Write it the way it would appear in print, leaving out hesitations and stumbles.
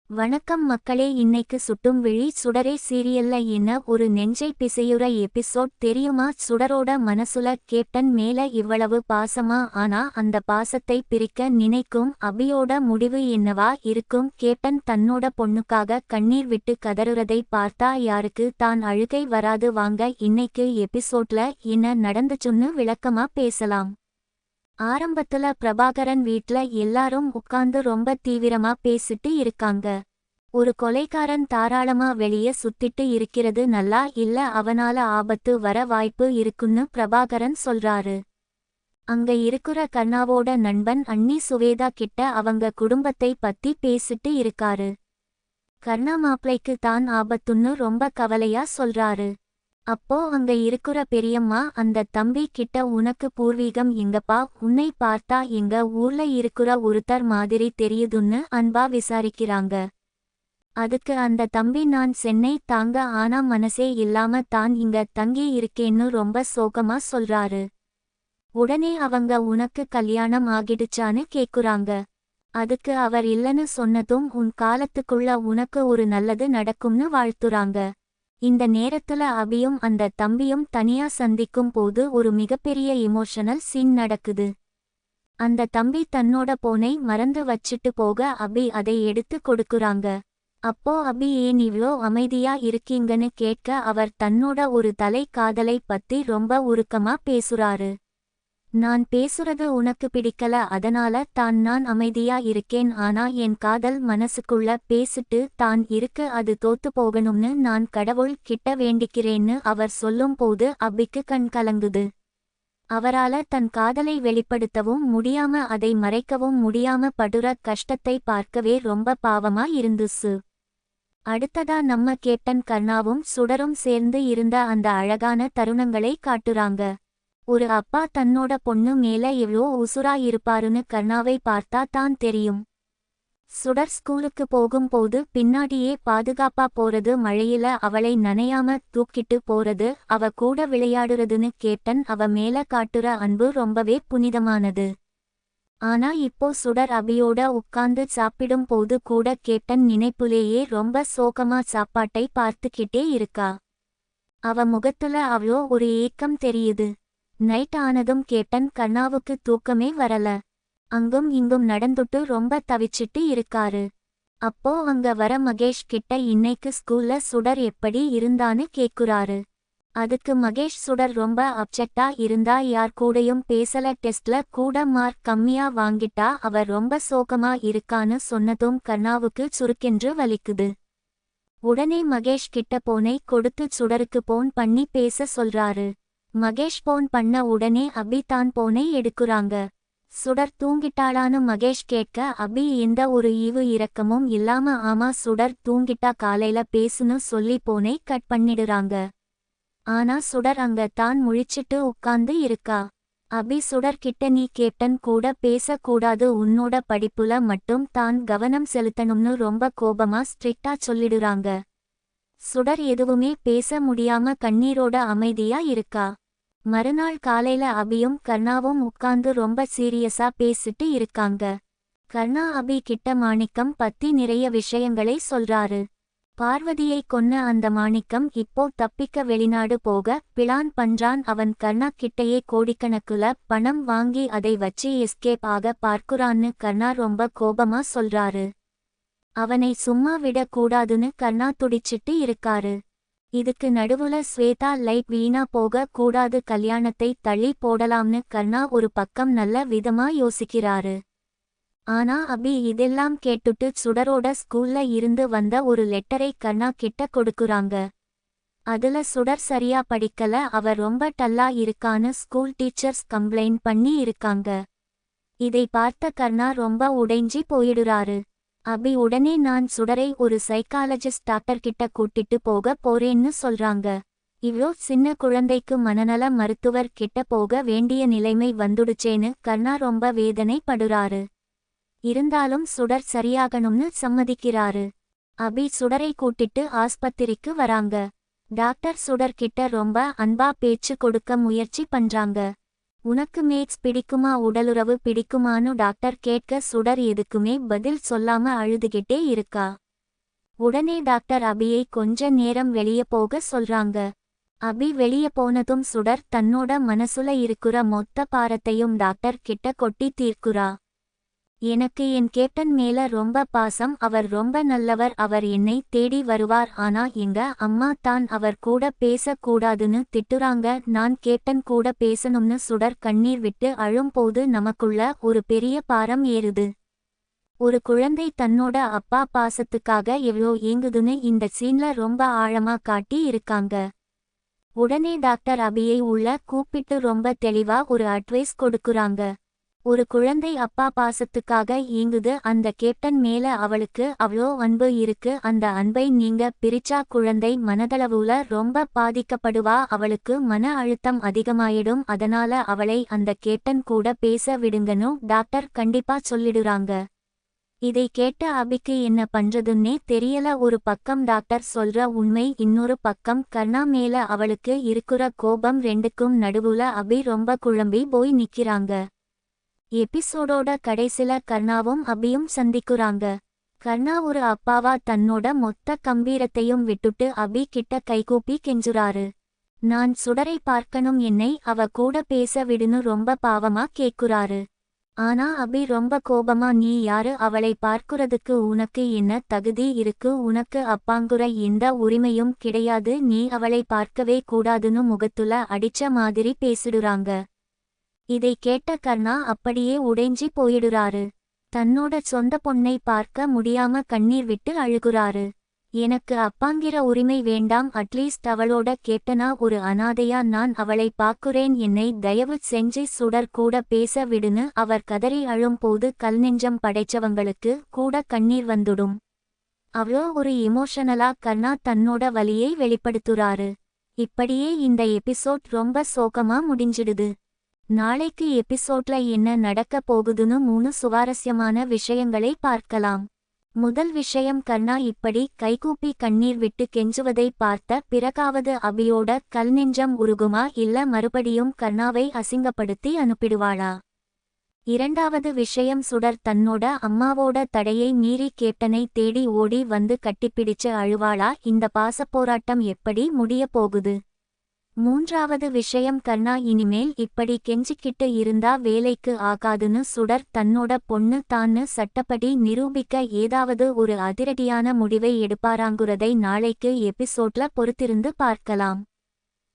வணக்கம் மக்களே, இன்னைக்கு சுட்டும் விழி சுடரே சீரியல்ல என்ன ஒரு நெஞ்சை பிசையுற எபிசோட் தெரியுமா? சுடரோட மனசுல கேப்டன் மேல இவ்வளவு பாசமா? ஆனா அந்த பாசத்தை பிரிக்க நினைக்கும் அபியோட முடிவு என்னவா இருக்கும்? கேப்டன் தன்னோட பொண்ணுக்காக கண்ணீர் விட்டு கதறுறதை பார்த்தா யாருக்கு தான் அழுகை வராது? வாங்க இன்னைக்கு எபிசோட்ல என்ன நடந்துச்சுன்னு விளக்கமா பேசலாம். ஆரம்பத்துல பிரபாகரன் வீட்ல எல்லாரும் உட்கார்ந்து ரொம்ப தீவிரமா பேசிட்டு இருக்காங்க. ஒரு கொலைகாரன் தாராளமா வெளிய சுத்திட்டு இருக்கிறது நல்லா இல்ல, அவனால ஆபத்து வர வாய்ப்பு இருக்குன்னு பிரபாகரன் சொல்றாரு. அங்க இருக்கிற கர்ணாவோட நண்பன் அண்ணி சுவேதா கிட்ட அவங்க குடும்பத்தை பத்தி பேசிட்டு இருக்காரு. கர்ணா மாப்ளைக்கு தான் ஆபத்துன்னு ரொம்ப கவலையா சொல்றாரு. அப்போ அங்க இருக்கிற பெரியம்மா அந்த தம்பி கிட்ட உனக்கு பூர்வீகம் எங்கப்பா? உன்னை பார்த்தா எங்க ஊர்ல இருக்கிற ஒருத்தர் மாதிரி தெரியுதுன்னு அன்பா விசாரிக்கிறாங்க. அதுக்கு அந்த தம்பி நான் சென்னை தாங்க, ஆனா மனசே இல்லாம தான் இங்க தங்கி இருக்கேன்னு ரொம்ப சோகமா சொல்றாரு. உடனே அவங்க உனக்கு கல்யாணம் ஆகிடுச்சான்னு கேக்குறாங்க. அதுக்கு அவர் இல்லன்னு சொன்னதும் உன் காலத்துக்குள்ள உனக்கு ஒரு நல்லது நடக்கும்னு வாழ்த்துறாங்க. இந்த நேரத்துல அபியும் அந்த தம்பியும் தனியா சந்திக்கும் போது ஒரு மிகப்பெரிய இமோஷனல் சீன் நடக்குது. அந்த தம்பி தன்னோட போனை மறந்து வச்சிட்டு போக அபி அதை எடுத்து கொடுக்குறாங்க. அப்போ அபி ஏன் இவ்ளோ அமைதியா இருக்கீங்கன்னு கேட்க அவர் தன்னோட ஒரு தலை காதலை பத்தி ரொம்ப உருக்கமா பேசுறாரு. நான் பேசுறது உனக்கு பிடிக்கல, அதனால தான் நான் அமைதியா இருக்கேன். ஆனா என் காதல் மனசுக்குள்ள பேசிட்டு தான் இருக்கு, அது தோத்து போகணும்னு நான் கடவுள் கிட்ட வேண்டிக்கிறேன்னு அவர் சொல்லும் போது அபிக்கு கண் கலங்குது. அவரால தன் காதலை வெளிப்படுத்தவும் முடியாம அதை மறைக்கவும் முடியாம படுற கஷ்டத்தை பார்க்கவே ரொம்ப பாவமா இருந்துச்சு. அடுத்ததா நம்ம கேப்டன் கர்ணாவும் சுடரும் சேர்ந்து இருந்த அந்த அழகான தருணங்களை காட்டுறாங்க. ஒரு அப்பா தன்னோட பொண்ணு மேல எவ்வளோ உசுரா இருப்பாருன்னு கர்ணாவை பார்த்தா தான் தெரியும். சுடர் ஸ்கூலுக்கு போகும்போது பின்னாடியே பாதுகாப்பா போறது, மழையில அவளை நனையாம தூக்கிட்டு போறது, அவ கூட விளையாடுறதுன்னு கேப்டன் அவ மேல காட்டுற அன்பு ரொம்பவே புனிதமானது. ஆனா இப்போ சுடர் அபியோட உட்கார்ந்து சாப்பிடும் போது கூட கேப்டன் நினைப்புலேயே ரொம்ப சோகமா சாப்பாட்டை பார்த்துக்கிட்டே இருக்கா. அவ முகத்துல அவ்வளோ ஒரு ஏக்கம் தெரியுது. நைட் ஆனதும் கேப்டன் கர்ணாவுக்கு தூக்கமே வரல. அங்கும் இங்கும் நடந்துட்டு ரொம்ப தவிச்சிட்டு இருக்காரு. அப்போ அங்க வர மகேஷ் கிட்ட இன்னைக்கு ஸ்கூல்ல சுடர் எப்படி இருந்தான்னு கேக்குறாரு. அதுக்கு மகேஷ் சுடர் ரொம்ப அப்செட்டா இருந்தா, யார் கூடயும் பேசல, டெஸ்ட்ல கூட மார்க் கம்மியா வாங்கிட்டா, அவர் ரொம்ப சோகமா இருக்கான்னு சொன்னதும் கர்ணாவுக்கு சுருக்கென்று வலிக்குது. உடனே மகேஷ் கிட்ட போனை கொடுத்து சுடருக்கு போன் பண்ணி பேச சொல்றாரு. மகேஷ் போன் பண்ண உடனே அபி தான் போனை எடுக்குறாங்க. சுடர் தூங்கிட்டாளான்னு மகேஷ் கேட்க அபி எந்த ஒரு ஈவு இரக்கமும் இல்லாம ஆமா சுடர் தூங்கிட்டா, காலையில பேசுன்னு சொல்லி போனை கட் பண்ணிடுறாங்க. ஆனா சுடர் அங்க தான் முழிச்சிட்டு உட்கார்ந்து இருக்கா. அபி சுடர் கிட்ட நீ கேப்டன் கூட பேசக்கூடாது, உன்னோட படிப்புல மட்டும் தான் கவனம் செலுத்தணும்னு ரொம்ப கோபமா ஸ்ட்ரிக்டா சொல்லிடுறாங்க. சுடர் எதுவுமே பேச முடியாம கண்ணீரோட அமைதியா இருக்கா. மறுநாள் காலையில அபியும் கர்ணாவும் உட்கார்ந்து ரொம்ப சீரியஸா பேசிட்டு இருக்காங்க. கர்ணா அபி கிட்ட மாணிக்கம் பத்தி நிறைய விஷயங்களை சொல்றாரு. பார்வதியை கொன்ன அந்த மாணிக்கம் இப்போ தப்பிக்க வெளிநாடு போக பிளான் பண்றான். அவன் கர்ணா கிட்டையே கோடிக்கணக்குல பணம் வாங்கி அதை வச்சு எஸ்கேப் ஆக பார்க்குறான்னு கர்ணா ரொம்ப கோபமா சொல்றாரு. அவனை சும்மா விட கூடாதுன்னு கர்ணா துடிச்சிட்டு இருக்காரு. இதுக்கு நடுவுல ஸ்வேதா லைட் வீணா போக கூடாது, கல்யாணத்தை தள்ளி போடலாம்னு கர்ணா ஒரு பக்கம் நல்ல விதமா யோசிக்கிறாரு. ஆனா அபி இதெல்லாம் கேட்டுட்டு சுடரோட ஸ்கூல்ல இருந்து வந்த ஒரு லெட்டரை கர்ணா கிட்ட கொடுக்குறாங்க. அதுல சுடர் சரியா படிக்கல, அவர் ரொம்ப டல்லா இருக்கான்னு ஸ்கூல் டீச்சர்ஸ் கம்ப்ளைண்ட் பண்ணி இருக்காங்க. இதை பார்த்த கர்ணா ரொம்ப உடைஞ்சி போயிடுறாரு. அபி உடனே நான் சுடரை ஒரு சைக்காலஜிஸ்ட் டாக்டர் கிட்ட கூட்டிட்டு போக போறேன்னு சொல்றாங்க. இவ்ளோ சின்ன குழந்தைக்கு மனநல மருத்துவர் கிட்ட போக வேண்டிய நிலைமை வந்துடுச்சேன்னு கர்ணா ரொம்ப வேதனை படுறாரு. இருந்தாலும் சுடர் சரியாகணும்னு சம்மதிக்கிறாரு. அபி சுடரை கூட்டிட்டு ஆஸ்பத்திரிக்கு வராங்க. டாக்டர் சுடர் கிட்ட ரொம்ப அன்பா பேச்சு கொடுக்க முயற்சி பண்றாங்க. உனக்கு மேக்ஸ் பிடிக்குமா, உடலுறவு பிடிக்குமான்னு டாக்டர் கேட்க சுடர் எதுக்குமே பதில் சொல்லாம அழுதுகிட்டே இருக்கா. உடனே டாக்டர் அபியை கொஞ்ச நேரம் வெளிய போக சொல்றாங்க. அபி வெளிய போனதும் சுடர் தன்னோட மனசுல இருக்கிற மொத்த பாரத்தையும் டாக்டர் கிட்ட கொட்டி தீர்க்குறா. எனக்கு என் கேப்டன் மேல ரொம்ப பாசம், அவர் ரொம்ப நல்லவர், அவர் என்னை தேடி வருவார். ஆனா எங்க அம்மா தான் அவர் கூட பேச கூடாதுன்னு திட்டுறாங்க. நான் கேப்டன் கூட பேசணும்னு சுடர் கண்ணீர் விட்டு அழும்போது நமக்குள்ள ஒரு பெரிய பாரம் ஏறுது. ஒரு குழந்தை தன்னோட அப்பா பாசத்துக்காக எவ்வளோ ஏங்குதுன்னு இந்த சீன்ல ரொம்ப ஆழமா காட்டி இருக்காங்க. உடனே டாக்டர் அபியை உள்ள கூப்பிட்டு ரொம்ப தெளிவா ஒரு அட்வைஸ் கொடுக்குறாங்க. ஒரு குழந்தை அப்பா பாசத்துக்காக ஏங்குது, அந்த கேப்டன் மேல அவளுக்கு அவ்வளோ அன்பு இருக்கு, அந்த அன்பை நீங்க பிரிச்சா குழந்தை மனதளவுல ரொம்ப பாதிக்கப்படுவா, அவளுக்கு மன அழுத்தம் அதிகமாயிடும், அதனால அவளை அந்த கேப்டன் கூட பேச விடுங்கன்னு டாக்டர் கண்டிப்பா சொல்லிடுறாங்க. இதை கேட்ட அபிக்கு என்ன பண்றதுன்னே தெரியல. ஒரு பக்கம் டாக்டர் சொல்ற உண்மை, இன்னொரு பக்கம் கர்ணா மேல அவளுக்கு இருக்கிற கோபம், ரெண்டுக்கும் நடுவுல அபி ரொம்ப குழம்பி போய் நிக்கிறாங்க. எபிசோடோட கடைசில கர்ணாவும் அபியும் சந்திக்குறாங்க. கர்ணா ஒரு அப்பாவா தன்னோட மொத்த கம்பீரத்தையும் விட்டுட்டு அபி கிட்ட கைகூப்பி கெஞ்சுறாரு. நான் சுடரை பார்க்கணும், என்னை அவ கூட பேச விடுன்னு ரொம்ப பாவமா கேக்குறாரு. ஆனா அபி ரொம்ப கோபமா, நீ யாரு, அவளை பார்க்குறதுக்கு உனக்கு என்ன தகுதி இருக்கு, உனக்கு அப்பாங்குற எந்த உரிமையும் கிடையாது, நீ அவளை பார்க்கவே கூடாதுன்னு முகத்துல அடிச்ச மாதிரி பேசிடுறாங்க. இதை கேட்ட கர்ணா அப்படியே உடைஞ்சி போயிடுறாரு. தன்னோட சொந்த பொண்ணை பார்க்க முடியாம கண்ணீர் விட்டு அழுகுறாரு. எனக்கு அப்பாங்கிற உரிமை வேண்டாம், அட்லீஸ்ட் அவளோட கேப்டனா ஒரு அனாதையா நான் அவளை பாக்குறேன், என்னை தயவு செஞ்சு சுடர் கூட பேச விடுன்னு அவர் கதறி அழும்போது கல்நெஞ்சம் படைச்சவங்களுக்கு கூட கண்ணீர் வந்துடும். அவ்வளோ ஒரு எமோஷனலா கர்ணா தன்னோட வலியை வெளிப்படுத்துறாரு. இப்படியே இந்த எபிசோட் ரொம்ப சோகமா முடிஞ்சிடுது. நாளைக்கு எபிசோட்ல என்ன நடக்க போகுதுன்னு 3 சுவாரஸ்யமான விஷயங்களை பார்க்கலாம். முதல் விஷயம், கர்ணா இப்படி கைகூப்பி கண்ணீர் விட்டு கெஞ்சுவதை பார்த்த பிறகாவது அபியோட கல்நெஞ்சம் உருகுமா, இல்ல மறுபடியும் கர்ணாவை அசிங்கப்படுத்தி அனுப்பிடுவாளா? இரண்டாவது விஷயம், சுடர் தன்னோட அம்மாவோட தடையை மீறி கேப்டனை தேடி ஓடி வந்து கட்டிப்பிடிச்சு அழுவாளா? இந்த பாசப்போராட்டம் எப்படி முடிய போகுது? மூன்றாவது விஷயம், கர்ணா இனிமேல் இப்படி கெஞ்சிக்கிட்டு இருந்தா வேலைக்கு ஆகாதுன்னு சுடர் தன்னோட பொண்ணு தான்னு சட்டப்படி நிரூபிக்க ஏதாவது ஒரு அதிரடியான முடிவை எடுப்பாராங்குறதை நாளைக்கு எபிசோட்ல பொறுத்திருந்து பார்க்கலாம்.